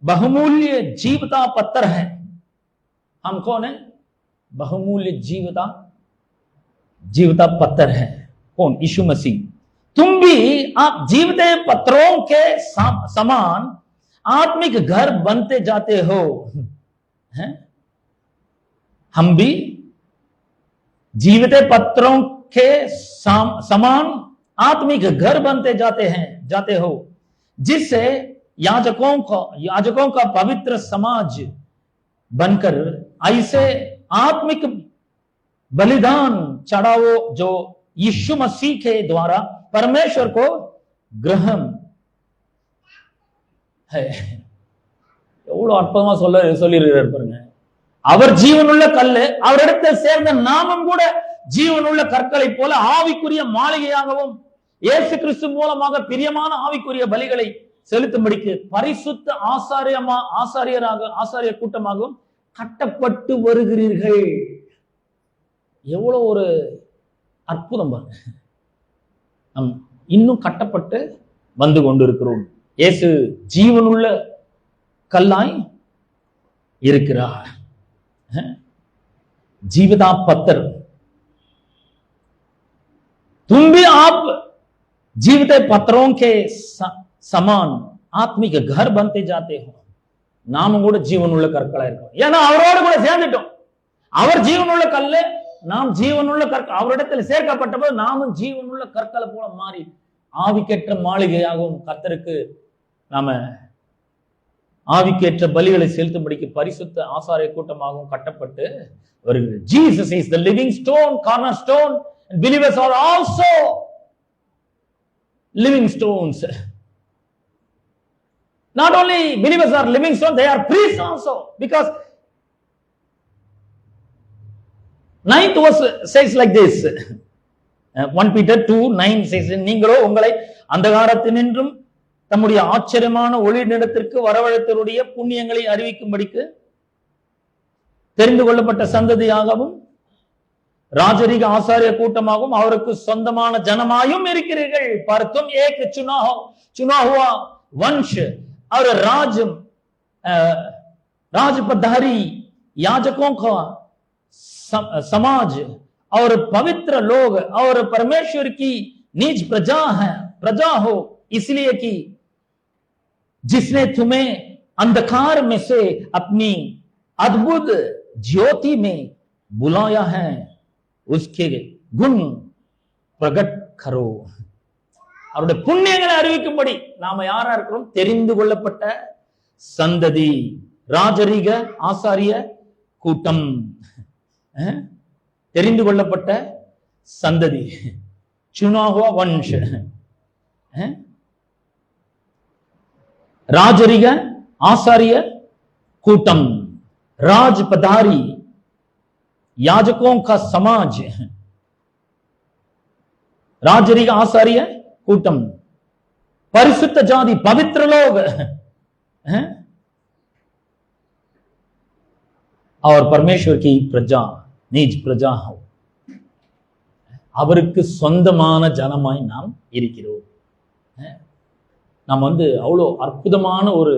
बहुमूल्य जीवता पत्थर है. हम कौन है? बहुमूल्य जीवता पत्थर है. कौन? यीशु मसीह. तुम भी आप जीवते पत्थरों के समान आत्मिक घर बनते जाते हो. हम भी जीवते पत्थरों के समान आत्मिक घर बनते जाते हो, जिससे याजकों का पवित्र समाज बनकर ऐसे आत्मिक बलिदान चढ़ाओ जो यीशु मसीह के द्वारा परमेश्वर को ग्रहण है. எவ்வளவு அற்புதமா சொல்லிருக்கிறார் பாருங்க. அவர் ஜீவனுள்ள கல்லு, அவரிடத்தில் சேர்ந்த நாமும் கூட ஜீவனுள்ள கற்களை போல ஆவிக்குரிய மாளிகையாகவும் இயேசு கிறிஸ்து மூலமாக பிரியமான ஆவிக்குரிய பலிகளை செலுத்தும்படிக்கு பரிசுத்த ஆசாரிய கூட்டமாகவும் கட்டப்பட்டு வருகிறீர்கள். எவ்வளவு ஒரு அற்புதம் பாருங்க. நம் இன்னும் கட்டப்பட்டு வந்து கொண்டிருக்கிறோம். இயேசு ஜீவனுள்ள கல்லாய் இருக்கிறார். जीवता पत्थर तुम भी आप जीवित पत्थरों के समान आत्मिक घर बनते जाते हो. நாம கூட ஜீவனுள்ள கற்களா இருக்கோம். ஏன்னா அவரோடு கூட சேர்ந்துட்டோம். அவர் ஜீவனுள்ள கல்லு, நாம் ஜீவனுள்ள கற்கள். அவரிடத்தில் சேர்க்கப்பட்ட போது நாமும் ஜீவனுள்ள கற்களை போல மாறி ஆவிக்கேற்ற மாளிகையாகவும் கர்த்தருக்கு நாம ஆவிக்கேற்ற பலிகளை செலுத்தும்படிக்கு பரிசுத்த ஆசாரிய கூட்டமாகவும் கட்டப்பட்டு வருகிறது. Jesus is the living stone, cornerstone, and believers are also living stones. Not only believers are living stones, they are priests also, because 9th verse says like this. 1 Peter 2:9 says, நீங்களோ உங்களை அந்தகாரத்தினின்றும் தம்முடைய ஆச்சரியமான ஒளி நிலத்திற்கு வரவழைத்தவருடைய புண்ணியங்களை அறிவிக்கும்படிக்கு தெரிந்து கொள்ளப்பட்ட சந்ததியாகவும் ராஜரீக ஆசாரிய கூட்டமாகவும் அவருக்கு சொந்தமான ஜனமாயும் இருக்கிறீர்கள். பார்த்தும் ஏக் चुना हुआ वंश और राजपधारी याजकों का समाज और पवित्र लोग और परमेश्वर की निज प्रजा हो, इसलिए कि जिसने तुम्हें अंधकार में से अपनी अद्भुत ज्योति में बुलाया है उसके गुण प्रकट करो. அவருடைய புண்ணியங்களை அறிவிக்கும்படி நாம யாரா இருக்கிறோம்? தெரிந்து கொள்ளப்பட்ட சந்ததி, ராஜரீக ஆசாரிய கூட்டம், தெரிந்து கொள்ளப்பட்ட சந்ததி, चुनाव वंश, राजरिग आचार्य कूटम, राजपधारी याजकों का समाज, राजरिग आचार्य कूटम, परिशुद्ध जाति, पवित्र लोग और परमेश्वर की प्रजा, निज प्रजा हो. அவருக்கு சொந்தமான ஜனமாய் நாம் இருக்கிறோம். நாம் அவ்வளோ அற்புதமான ஒரு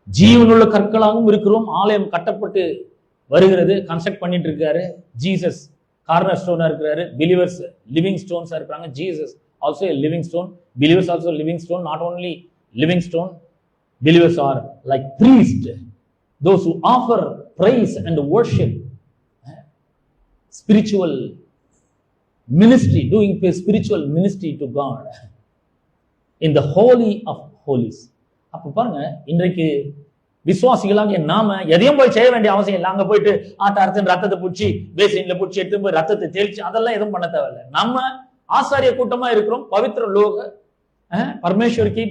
ஜீவனுள்ள கற்களாகவும் இருக்கிறோம். ஆலயம் கட்டப்பட்டு வருகிறது, கன்ஸ்ட்ரக்ட் பண்ணிட்டு இருக்காரு. ஜீசஸ் கார்னர் ஸ்டோனா இருக்கிறாரு, பிலீவர்ஸ் லிவிங் ஸ்டோன்ஸா இருக்காங்க. Jesus also a living stone, believers also living stone. Not only living stone, believers are like priests, those who offer praise and worship, spiritual ministry, doing spiritual ministry to God in the holy of holies. அப்ப பாருங்க, இன்றைக்கு விசுவாசிகளாக நாம எதையும் போய் செய்ய வேண்டிய அவசியம் இல்லை. அங்க போயிட்டு ஆட்டாரத்தின் ரத்தத்தை பிடிச்சி பேசின்ல பிடிச்சி எடுத்து போய் ரத்தத்தை தெளிச்சு அதெல்லாம் எதுவும் பண்ண தேவையில்லை. நம்ம ஆசாரிய கூட்டமா இருக்கிறோம், பவித்திர லோக, பரமேஸ்வர் கி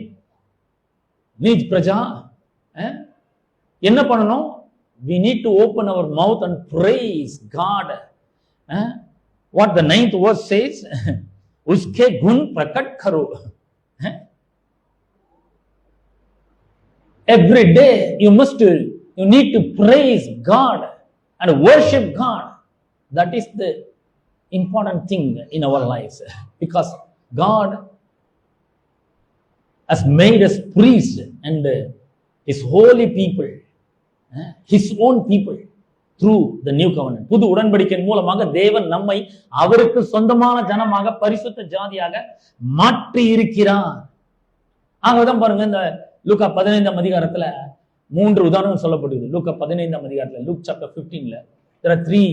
நிஜ் பிரஜா. என்ன பண்ணணும்? we need to open our mouth and praise God. What the 9th verse says, uske gun prakat karo. Every day you need to praise God and worship God. That is the important thing in our lives, because God has made us priests and his holy people, his own people, through the new covenant. புது உடன்படிக்கையின் மூலமாக தேவன் நம்மை அவருக்கு சொந்தமான ஜனமாக, பரிசுத்த ஜாதியாக மாற்றி இருக்கிறார். ஆகதான் பாருங்க, இந்த லூக்கா 15ஆம் அதிகாரத்துல 3 உதாரணம் சொல்லப்படுது. லூக்கா 15ஆம் அதிகாரத்துல, லூக் சாப்டர் 15ல there are 3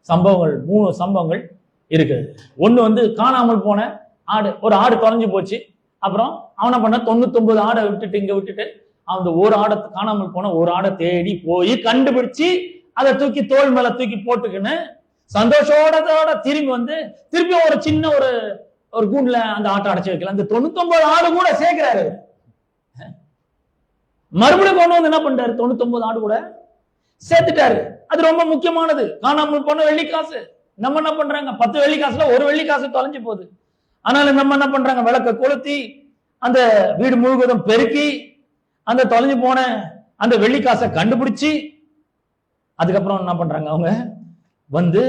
சம்பவங்கள், 3 சம்பவங்கள் இருக்குது. ஒண்ணு காணாமல் போன ஆடு. ஒரு ஆடு தொலைஞ்சு போச்சு. அப்புறம் அவனை பண்ண 99 ஆடை விட்டுட்டு இங்க விட்டுட்டு அந்த ஒரு ஆடை காணாமல் போன ஒரு ஆடை தேடி போய் கண்டுபிடிச்சு அதை தூக்கி தோல் மேல தூக்கி போட்டுக்கின்னு சந்தோஷத்தோட திரும்பி வந்து திருப்பி ஒரு சின்ன ஒரு கூண்டுல அந்த ஆட்டை அடைச்சு வைக்கல. அந்த 99 ஆடு கூட சேர்க்கிறாரு. மறுபடியும் கொண்டு வந்து என்ன பண்றாரு, 99 ஆடு கூட சேர்த்துட்டாரு. அது ரொம்ப முக்கியமானது. காணாமல் போன வெள்ளிக்காசு. நம்ம என்ன பண்றாங்க, 10 வெள்ளிக்காசுல ஒரு வெள்ளிக்காசு தொலைஞ்சு போகுது. அதனால நம்ம என்ன பண்றாங்க, விளக்க கொளுத்தி அந்த வீடு முழுவதும் பெருக்கி அந்த தொலைஞ்சு போன அந்த வெள்ளிக்காசை கண்டுபிடிச்சு அதுக்கப்புறம் என்ன பண்றாங்க, அவங்க வந்து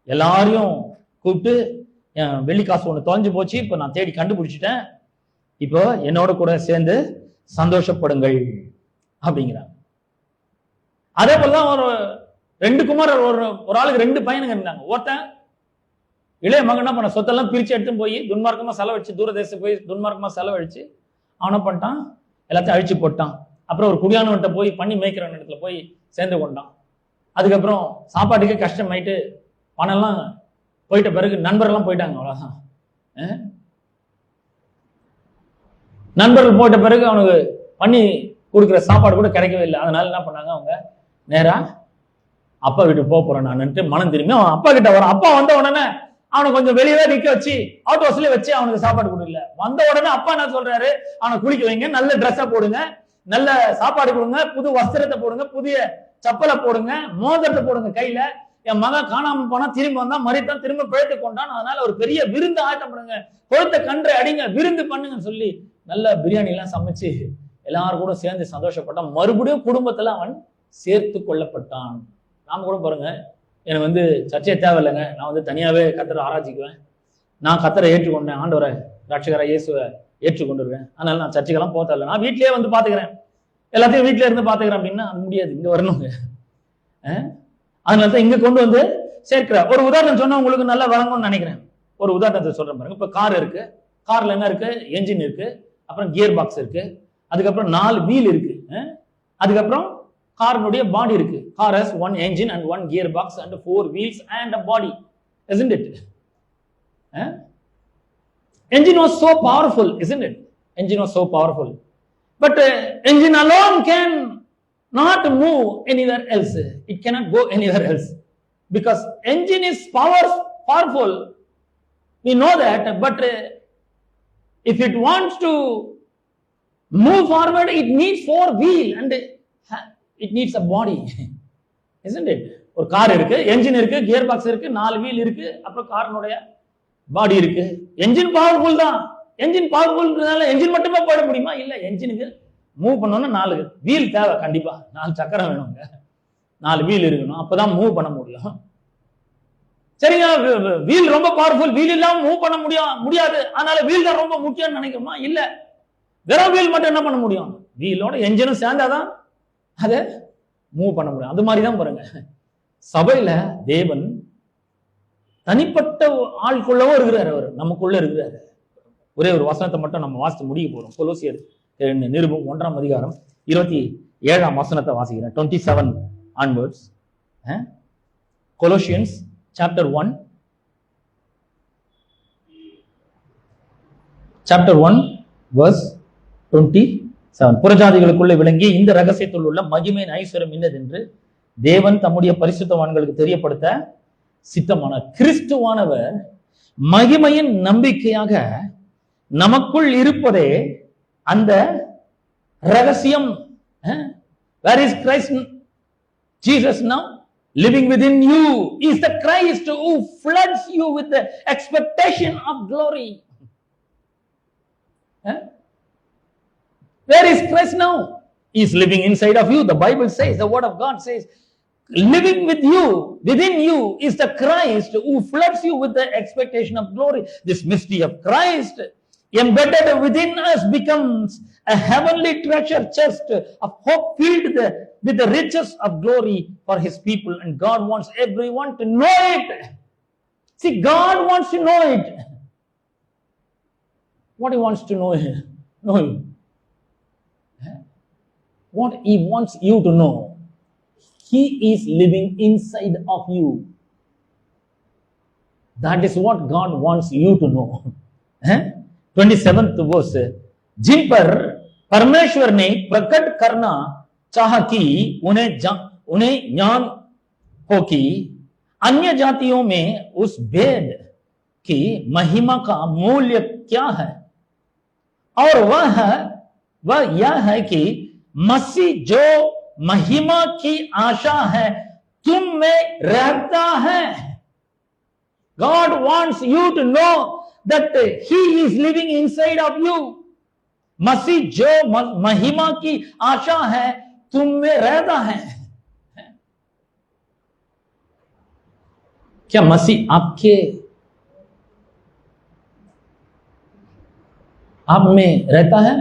எல்லாரையும் கூப்பிட்டு வெள்ளிக்காசு ஒண்ணு தொலைஞ்சு போச்சு, இப்ப நான் தேடி கண்டுபிடிச்சிட்டேன், இப்போ என்னோட கூட சேர்ந்து சந்தோஷப்படுங்கள் அப்படிங்கிறாங்க. அதே போலதான் ஒரு 2 குமாரர், ஒரு ஆளுக்கு 2 பையனுங்க இருந்தாங்க. ஒருத்தன் இளைய மகன் என்ன பண்ண, சொத்தெல்லாம் பிரிச்சு எடுத்து போய் துன்மார்க்கமா செலவழிச்சு, தூரதேசம் போய் துன்மார்க்கமா செலவழிச்சு அவனை பண்ணிட்டான், எல்லாத்தையும் அழிச்சு போட்டான். அப்புறம் ஒரு குடியானவன்ட்ட போய் பண்ணி மேய்க்கிறவன் இடத்துல போய் சேர்ந்து கொண்டான். அதுக்கப்புறம் சாப்பாட்டுக்கே கஷ்டமாயிட்டு பணம் எல்லாம் போயிட்ட பிறகு நண்பர்கள்லாம் போயிட்டாங்க. அவ்வளவுதான். நண்பர்கள் போயிட்ட பிறகு அவனுக்கு பண்ணி கொடுக்குற சாப்பாடு கூட கிடைக்கவே இல்லை. அதனால என்ன பண்ணாங்க, அவங்க நேரா அப்பா வீட்டுக்கு போக போறேன் நான் மனம் திரும்பி அவன் அப்பா கிட்ட வரான். அப்பா வந்த உடனே அவனை கொஞ்சம் வெளியவே நிக்க வச்சு அவுட் ஹவுஸ்ல வச்சு அவனுக்கு சாப்பாடு கொடுக்கல. வந்த உடனே அப்பா என்ன சொல்றாரு, அவனை குளிக்க வைங்க, நல்ல ட்ரெஸ்ஸை போடுங்க, நல்ல சாப்பாடு கொடுங்க, புது வஸ்திரத்தை போடுங்க, புதிய சப்பலை போடுங்க, மோதிரத்தை போடுங்க கையில. என் மகன் காணாம போனா திரும்பி வந்தா மறித்தான், திரும்ப பிழைத்து கொண்டான், அதனால ஒரு பெரிய விருந்து ஆட்டம் பண்ணுங்க, கொழுத்த கன்றை அடிங்க, விருந்து பண்ணுங்கன்னு சொல்லி நல்ல பிரியாணி எல்லாம் சமைச்சு எல்லாரும் கூட சேர்ந்து சந்தோஷப்பட்டான். மறுபடியும் குடும்பத்துல அவன் சேர்த்து கொள்ளப்பட்டான். நாம கூட பாருங்க, எனக்கு வந்து சர்ச்சையே தேவையில்லைங்க, நான் வந்து தனியாவே கர்த்தரை ஆராய்ச்சிக்குவேன், நான் கர்த்தரை ஏற்றுக்கொண்டேன், ஆண்டவரை ரட்சகரை இயேசுவை ஏற்றுக்கொண்டுருவேன், அதனால நான் சர்ச்சைக்கெல்லாம் போக தேவையில்லை, நான் வீட்லயே வந்து பாத்துக்கிறேன், எல்லாத்தையும் வீட்டுல இருந்து பாத்துக்கிறேன் அப்படின்னா அது முடியாது, இங்க வரணுங்க. அதனாலதான் இங்க கொண்டு வந்து சேர்க்கிற. ஒரு உதாரணம் சொன்னா உங்களுக்கு நல்லா வழங்கும்னு நினைக்கிறேன். ஒரு உதாரணத்தை சொல்றேன் பாருங்க. இப்ப கார் இருக்கு, கார்ல என்ன இருக்கு, என்ஜின் இருக்கு, அப்புறம் கியர் பாக்ஸ் இருக்கு, அதுக்கப்புறம் 4 வீல் இருக்கு, அதுக்கப்புறம் காரினுடைய பாடி இருக்கு. Car has 1 engine and 1 gearbox and 4 wheels and a body, isn't it? Engine was so powerful, isn't it? Engine was so powerful, but engine alone can not move anywhere else. It cannot go anywhere else because engine is powerful. We know that, but if it wants to move forward, it needs 4 wheels and it needs a body, isn't it? ஒரு car இருக்கு, engine இருக்கு, gear box இருக்கு, 4 wheel இருக்கு, அப்புறம் காரினுடைய பாடி இருக்கு. Engine powerful தான். Engine பவர்ஃபுல்னால engine மட்டுமே போட முடியுமா? இல்ல, என்ஜினுக்கு மூவ் பண்ணணும்னா 4 வீல் தேவை, கண்டிப்பா 4 சக்கரம் வேணுங்க, 4 வீல் இருக்கணும், அப்பதான் மூவ் பண்ண முடியும். சரிங்க, வீல் ரொம்ப பவர்ஃபுல், வீல் இல்லாம மூவ் பண்ண முடியாது, அதனால வீல் தான் ரொம்ப முக்கியம்னு நினைக்கிறோமா? இல்ல, வெறும் வீல் மட்டும் என்ன பண்ண முடியும், வீலோட என்ஜினும் சேர்ந்தாதான் அதை மூவ் பண்ண முடியும். அது மாதிரிதான் பாருங்க, சபையில தேவன் தனிப்பட்ட ஆளுக்குள்ளவும் இருக்கிறாரு, அவர் நமக்குள்ள இருக்கிறாரு. ஒரே ஒரு வசனத்தை மட்டும் நம்ம வாசித்து முடிக்க போறோம். கொலோசியர் நிருபம் 1ஆம் அதிகாரம் 27ஆம் வசனத்தை வாசிக்கிறேன். 27 onwards. Colossians chapter 1 verse 27. புறஜாதிகளுக்குள்ள விளங்கி இந்த ரகசியத்தில் உள்ள மகிமையின் ஐஸ்வர்யம் இன்னதென்று தேவன் தம்முடைய பரிசுத்தவான்களுக்கு தெரியப்படுத்த சித்தமான கிறிஸ்துவானவர் மகிமையின் நம்பிக்கையாக நமக்குள் இருப்பதே அந்த ரகசியம். Where is Christ Jesus now? Living within you is the Christ who floods you with the expectation of glory. Where is Christ now? He is living inside of you. The Bible says, the word of God says, living with you, within you is the Christ who floods you with the expectation of glory. This mystery of Christ embedded within us becomes a heavenly treasure chest of hope filled with the riches of glory for his people, and God wants everyone to know it. See, God wants to know it. What he wants to know him. What he wants you to know. He is living inside of you. That is what God wants you to know. 27th verse, जिन पर परमेश्वर ने प्रकट करना चाहा कि उन्हें ज्ञान हो कि अन्य जातियों में उस भेद की महिमा का मूल्य क्या है, और वह यह है कि मसीह जो महिमा की आशा है तुम में रहता है. God wants you to know that he is living inside of you. मसीह जो महिमा की आशा है तुम में रहता है. क्या मसीह आप में रहता है?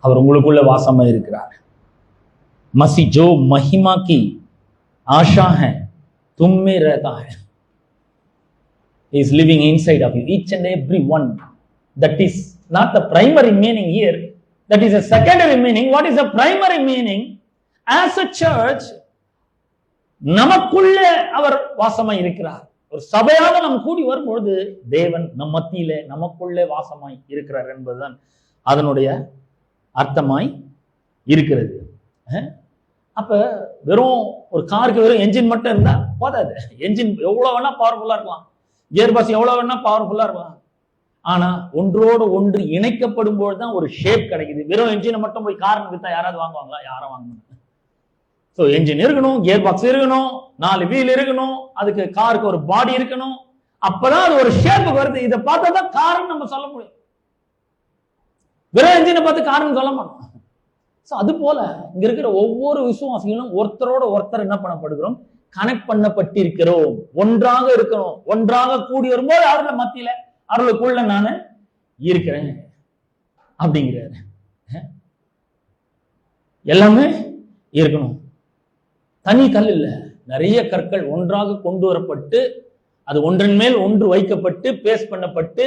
அவர் உங்களுக்குள்ள வாசமா இருக்கிறார். मसीह जो महिमा की आशा है तुम में रहता है. He is living inside of you, each and every one. That is not the primary meaning here. That is a secondary meaning. What is the primary meaning? As a church, நமக்குள்ளே அவர் வாசமாய் இருக்கிறார். ஒரு சபையாக நாம் கூடி வரும்பொழுது தேவன் நம் மத்தியிலே நமக்குள்ளே வாசமாய் இருக்கிறார் என்பதுதான் அதனுடைய அர்த்தமாய் இருக்கிறது. அப்ப வெறும் ஒரு காருக்கு வெறும் என்ஜின் மட்டும் இருந்தா போதாது. என்ஜின் எவ்வளவு வேணா பவர்ஃபுல்லா இருக்கலாம், கியர் பாக்ஸ் எவ்வளவு வேணா பவர்ஃபுல்லா இருக்கலாம். ஆனா ஒன்றோடு ஒன்று இணைக்கப்படும் போதுதான் ஒரு ஷேப் கிடைக்குது. வெறும் என்ஜினை மட்டும் போய் கார் வித்தா யாராவது வாங்குவாங்களா? யாரும் வாங்க மாட்டாங்க. ஸோ என்ஜின் இருக்கணும், கியர் பாக்ஸ் இருக்கணும், 4 வீல் இருக்கணும், அதுக்கு காருக்கு ஒரு பாடி இருக்கணும். அப்பதான் அது ஒரு ஷேப் வருது. இதை பார்த்தா தான் கார்னு நம்ம சொல்ல முடியும். வெறும் என்ஜினை பார்த்து கார்னு சொல்ல மாட்டோம். ஸோ அது போல இங்க இருக்கிற ஒவ்வொரு விசுவாசிகளும் ஒருத்தரோட ஒருத்தர் என்ன பண்ணப்படுகிறோம்? கனெக்ட் பண்ணப்பட்டிருக்கிறோம். ஒன்றாக இருக்கணும். ஒன்றாக கூடி வரும்போது அவர்கள மத்தியில அவர்களுக்குள்ள நான் இருக்கிறேன் அப்படிங்கிறாரு. எல்லாமே இருக்கணும். தனி கல் இல்ல, நிறைய கற்கள் ஒன்றாக கொண்டு வரப்பட்டு அது ஒன்றன் மேல் ஒன்று வைக்கப்பட்டு பேஸ்ட் பண்ணப்பட்டு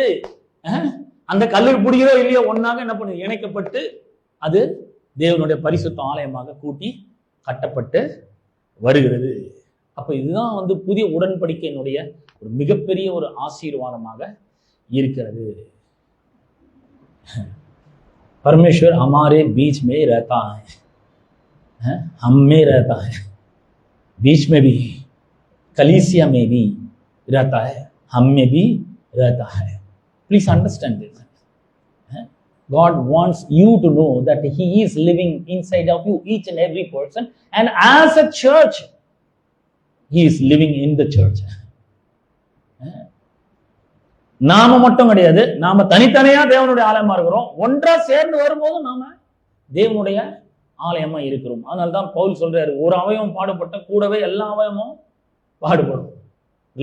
அந்த கல்லுக்கு பிடிக்கிறோ இல்லையோ ஒன்னாக என்ன பண்ணு இணைக்கப்பட்டு அது தேவனுடைய பரிசுத்த ஆலயமாக கூட்டி கட்டப்பட்டு வருகிறது. அப்ப இதுதான் புதிய உடன்படிக்கையினுடைய ஒரு மிகப்பெரிய ஒரு ஆசீர்வாதமாக இருக்கிறது. परमेश्वर हमारे बीच में रहता है, हम में रहता है, बीच में भी कलीसिया में भी रहता है, हम में भी रहता है. Please understand this. God wants you to know that he is living inside of you, each and every person, and as a church he is living in the church. நாம மட்டும் கிடையாது, நாம தனித்தனியா தேவனுடைய ஆலயமா இருக்கிறோம். ஒன்றா சேர்ந்து வரும்போது நாம தேவனுடைய ஆலயமா இருக்கிறோம். அதனால்தான் பவுல் சொல்றாரு, ஒரு அவயவம் பாடுபட்ட கூடவே எல்லா அவயமும் பாடுபடும்.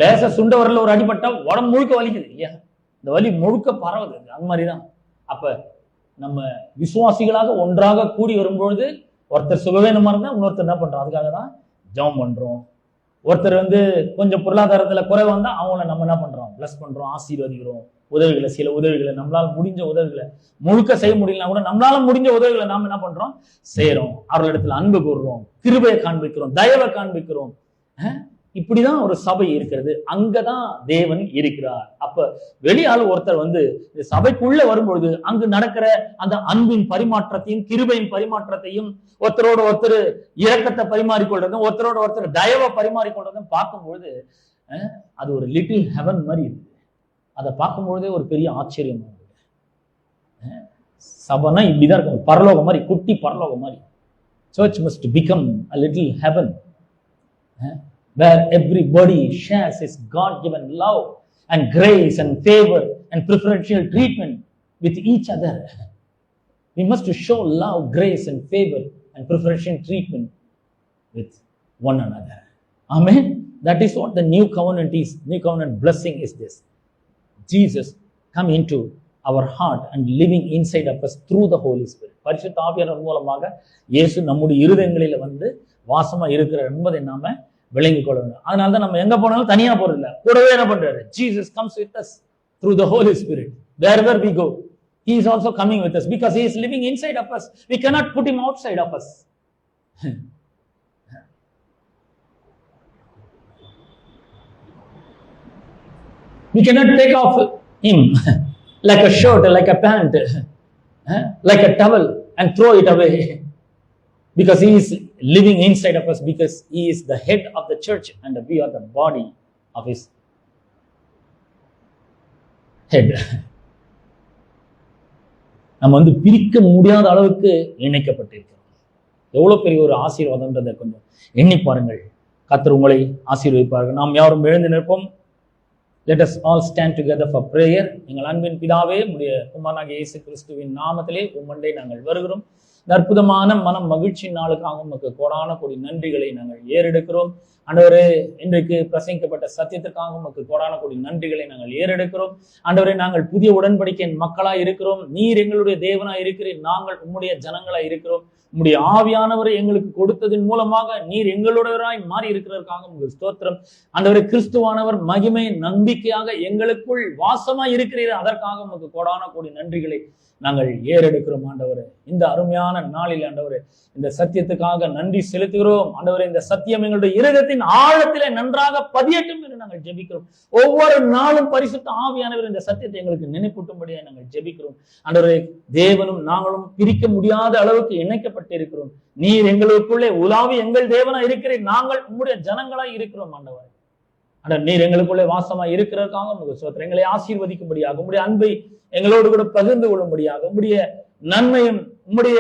லேச சுண்ட வரல ஒரு அடிபட்டா உடம்பு முழுக்க வலிக்குது இல்லையா? இந்த வலி முழுக்க பரவுது. அது மாதிரிதான் அப்ப நம்ம விசுவாசிகளாக ஒன்றாக கூடி வரும்பொழுது ஒருத்தர் சுகவேனமா இருந்தா இன்னொருத்தர் என்ன பண்றோம்? அதுக்காக தான் ஜெபம் பண்றோம். ஒருத்தர் கொஞ்சம் பொருளாதாரத்துல குறைவா வந்தா அவங்கள நம்ம என்ன பண்றோம்? பிளஸ் பண்றோம், ஆசீர்வதிக்கிறோம். உதவிகளை, சில உதவிகளை நம்மளால முடிஞ்ச உதவிகளை முழுக்க செய்ய முடியலனா கூட நம்மளால முடிஞ்ச உதவிகளை நாம என்ன பண்றோம்? செய்யறோம். அவர்களிடத்துல அன்பு கூறுறோம், கிருபையை காண்பிக்கிறோம், தயவை காண்பிக்கிறோம். இப்படிதான் ஒரு சபை இருக்கிறது. அங்கதான் தேவன் இருக்கிறார். அப்ப வெளியால ஒருத்தர் இந்த சபைக்குள்ள வரும்பொழுது அங்கு நடக்கிற அந்த அன்பின் பரிமாற்றத்தையும் கிருபையின் பரிமாற்றத்தையும் ஒருத்தரோட ஒருத்தர் இரக்கத்தை பரிமாறிக்கொள்றதும் ஒருத்தரோட ஒருத்தர் தயவை பரிமாறிக்கொள்றதும் பார்க்கும்பொழுது அது ஒரு லிட்டில் ஹெவன் மாதிரி இருக்கு. அதை பார்க்கும்பொழுதே ஒரு பெரிய ஆச்சரியம். சபைனா இப்படிதான் இருக்கும், பரலோகம் மாதிரி, குட்டி பரலோகம் மாதிரி. Church must become a little heaven, where everybody shares his God-given love and grace and favor and preferential treatment with each other. We must show love, grace and favor and preferential treatment with one another. Amen. That is what the new covenant is. New covenant blessing is this. Jesus come into our heart and living inside of us through the Holy Spirit. பரிசுத்த ஆவியானவர் மூலமாக இயேசு நம்முடைய இருதயங்களில வாசமா இருக்கிறார் என்பதை நாம விளங்கிக் கொள்ள வேண்டும். அதனாலதான் நம்ம எங்க போனாலும் தனியா போறது இல்ல, கூடவே என்ன பண்றாரு? Jesus comes with us through the Holy Spirit. Wherever we go, he is also coming with us because he is living inside of us. We cannot put him outside of us. We cannot take off him like a shirt, like a pant, like a towel and throw it away. Because he is living inside of us, because he is the head of the church and we are the body of his head. நம்ம பிரிக்க முடியாத அளவுக்கு இணைக்கப்பட்டிருக்கிறோம். எவ்வளவு பெரிய ஒரு ஆசீர்வாதம்ன்றதை கொஞ்சம் எண்ணி பாருங்கள். கர்த்தர் உங்களை ஆசீர்வதிப்பார்கள். நாம் யாரும் எழுந்து நிற்போம். Let us all stand together for prayer. எங்கள் அன்பின் பிதாவே, உம்முடைய குமாரனாகிய இயேசு கிறிஸ்துவின் நாமத்திலே உம்மண்டை நாங்கள் வருகிறோம். இந்த அற்புதமான மனம் மகிழ்ச்சி நாளுக்காக உமக்கு கோடான கோடி நன்றிகளை நாங்கள் ஏறெடுக்கிறோம். ஆண்டவரே, இன்றைக்கு பிரசங்கிக்கப்பட்ட சத்தியத்திற்காக உமக்கு கோடான கோடி நன்றிகளை நாங்கள் ஏறெடுக்கிறோம். ஆண்டவரே, நாங்கள் புதிய உடன்படிக்கையின் மக்களாய் இருக்கிறோம். நீர் எங்களுடைய தேவனாய் இருக்கிறீர், நாங்கள் உம்முடைய ஜனங்களாய் இருக்கிறோம். உம்முடைய ஆவியானவரை எங்களுக்கு கொடுத்ததன் மூலமாக நீர் எங்களுடையவராய் மாறி இருக்கிறதற்காக உங்கள் ஸ்தோத்திரம். ஆண்டவரே, கிறிஸ்துவானவர் மகிமை நம்பிக்கையாக எங்களுக்குள் வாசமாய் இருக்கிறீர், அதற்காக உமக்கு கோடான கோடி நன்றிகளை நாங்கள் ஏறெடுக்கிறோம். ஆண்டவரே, இந்த அருமையான நாளில் ஆண்டவரே இந்த சத்தியத்துக்காக நன்றி செலுத்துகிறோம். ஆண்டவரே, இந்த சத்தியம் எங்களுடைய இருதயத்தின் ஆழத்திலே நன்றாக பதியட்டும் என்று நாங்கள் ஜெபிக்கிறோம். ஒவ்வொரு நாளும் பரிசுத்த ஆவியானவர் இந்த சத்தியத்தை எங்களுக்கு நினைப்பூட்டும்படியாக நாங்கள் ஜெபிக்கிறோம். ஆண்டவரே, தேவனும் நாங்களும் பிரிக்க முடியாத அளவுக்கு இணைக்கப்பட்டிருக்கிறோம். நீர் எங்களுக்குள்ளே உலாவி எங்கள் தேவனா இருக்கிறீர், நாங்கள் உம்முடைய ஜனங்களாய் இருக்கிறோம். ஆண்டவரே, நீர் எங்களுக்குள்ளே வாசமாய் இருக்கிறதற்காக உங்களுக்கு ஸ்தோத்திரம். எங்களை ஆசீர்வதிக்கும்படியாக, உம்முடைய அன்பை எங்களோடு கூட பகிர்ந்து கொள்ளும்படியாக, உம்முடைய நன்மையும் உம்முடைய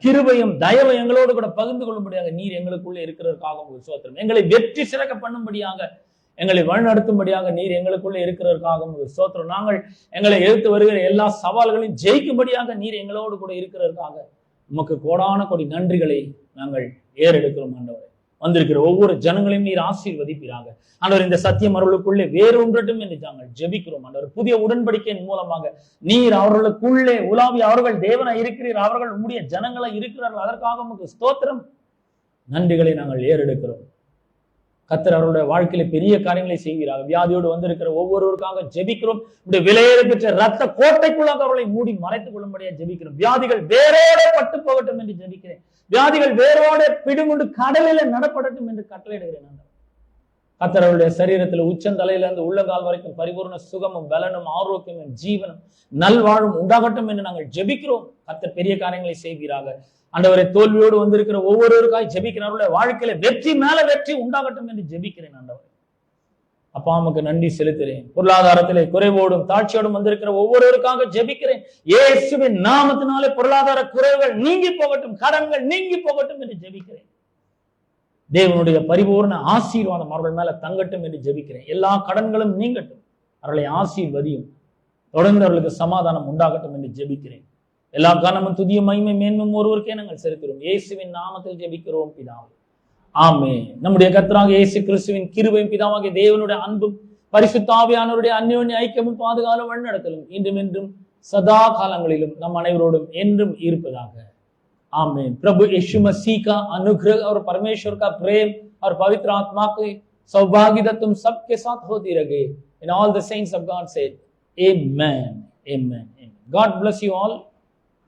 கிருபையும் தயவை எங்களோடு கூட பகிர்ந்து கொள்ளும்படியாக நீர் எங்களுக்குள்ளே இருக்கிறதற்காக உங்களுக்கு ஸ்தோத்திரம். எங்களை வெற்றி சிறக்க பண்ணும்படியாக, எங்களை வழிநடத்தும்படியாக நீர் எங்களுக்குள்ளே இருக்கிறதற்காக உங்களுக்கு ஸ்தோத்திரம். நாங்கள் எங்களை எதிர்த்து வருகிற எல்லா சவால்களையும் ஜெயிக்கும்படியாக நீர் எங்களோடு கூட இருக்கிறதற்காக உமக்கு கோடான கோடி நன்றிகளை நாங்கள் ஏறெடுக்கிறோம். ஆண்டவரே, வந்திருக்கிற ஒவ்வொரு ஜனங்களையும் நீர் ஆசீர்வதிப்பீராக. ஆண்டவர், இந்த சத்தியம் அவர்களுக்குள்ளே வேரூன்றட்டும் என்று நாங்கள் ஜெபிக்கிறோம். ஆண்டவர், புதிய உடன்படிக்கையின் மூலமாக நீர் அவர்களுக்குள்ளே உலாவி அவர்கள் தேவனாய் இருக்கிறீர், அவர்கள் உம்முடைய ஜனங்களாய் இருக்கிறார்கள், அதற்காக உமக்கு ஸ்தோத்திரம். நன்றிகளை நாங்கள் ஏறெடுக்கிறோம். கர்த்தர் அவருடைய வாழ்க்கையில பெரிய காரியங்களை செய்கிறார்கள். வியாதியோடு வந்திருக்கிற ஒவ்வொருவருக்காக ஜெபிக்கிறோம். இப்படி விலையேற பெற்ற ரத்த கோட்டைக்குள்ளாக அவர்களை மூடி மறைத்துக் கொள்ளும்படியா ஜெபிக்கிறோம். வியாதிகள் வேரோட பட்டு போகட்டும் என்று ஜெபிக்கிறேன். வியாதிகள் வேரோட பிடுங்குண்டு கடலில நடப்படட்டும் என்று கட்டளையிடுகிறேன். கர்த்தர் அவருடைய சரீரத்தில் உச்சந்தலையிலிருந்து உள்ளங்கால் வரைக்கும் பரிபூர்ண சுகமும் பலனும் ஆரோக்கியமும் ஜீவனும் நல்வாழும் உண்டாகட்டும் என்று நாங்கள் ஜெபிக்கிறோம். கர்த்தர் பெரிய காரியங்களை செய்கிறாங்க. ஆண்டவரை, தோல்வியோடு வந்திருக்கிற ஒவ்வொருவருக்காய் ஜெபிக்கிறவர்களுடைய வாழ்க்கையில வெற்றி மேல வெற்றி உண்டாகட்டும் என்று ஜெபிக்கிறேன். ஆண்டவரை, அப்பா உமக்கு நன்றி செலுத்துகிறேன். பொருளாதாரத்திலே குறைவோடும் தாட்சியோடும் வந்திருக்கிற ஒவ்வொருவருக்காக ஜெபிக்கிறேன். இயேசுவின் நாமத்தினாலே பொருளாதார குறைவுகள் நீங்கி போகட்டும், கடன்கள் நீங்கி போகட்டும் என்று ஜெபிக்கிறேன். தேவனுடைய பரிபூர்ண ஆசீர்வாதம் அவர்கள் மேல தங்கட்டும் என்று ஜெபிக்கிறேன். எல்லா கடன்களும் நீங்கட்டும், அவர்களை ஆசீர்வதியும், தொடர்ந்து அவர்களுக்கு சமாதானம் உண்டாகட்டும் என்று ஜெபிக்கிறேன். எல்லா கனமும் துதிய மகிமை மேன்மையும் ஒருவருக்கே நாங்கள் செலுத்துகிறோம். இயேசுவின் நாமத்தில் ஜெபிக்கிறோம் பிதாவே, ஆமென். நம்முடைய கர்த்தராகிய இயேசு கிறிஸ்துவின் கிருபையும் பிதாவாகிய தேவனுடைய அன்பும் பரிசுத்த ஆவியானவருடைய அந்யோன்ய ஐக்கியமும் பாதுகாவலும் வழிநடத்தலும் இன்றும் என்றும் सदा காலங்களிலும் நம் அனைவரோடும் என்றும் இருப்பதாக. आमीन। प्रभु यीशु मसीह का अनुग्रह और परमेश्वर का प्रेम और पवित्र आत्मा की सौभाग्यता तुम सबके साथ होती रहे। In all the saints of God said, Amen, Amen, Amen. God bless you all.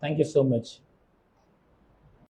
Thank you so much.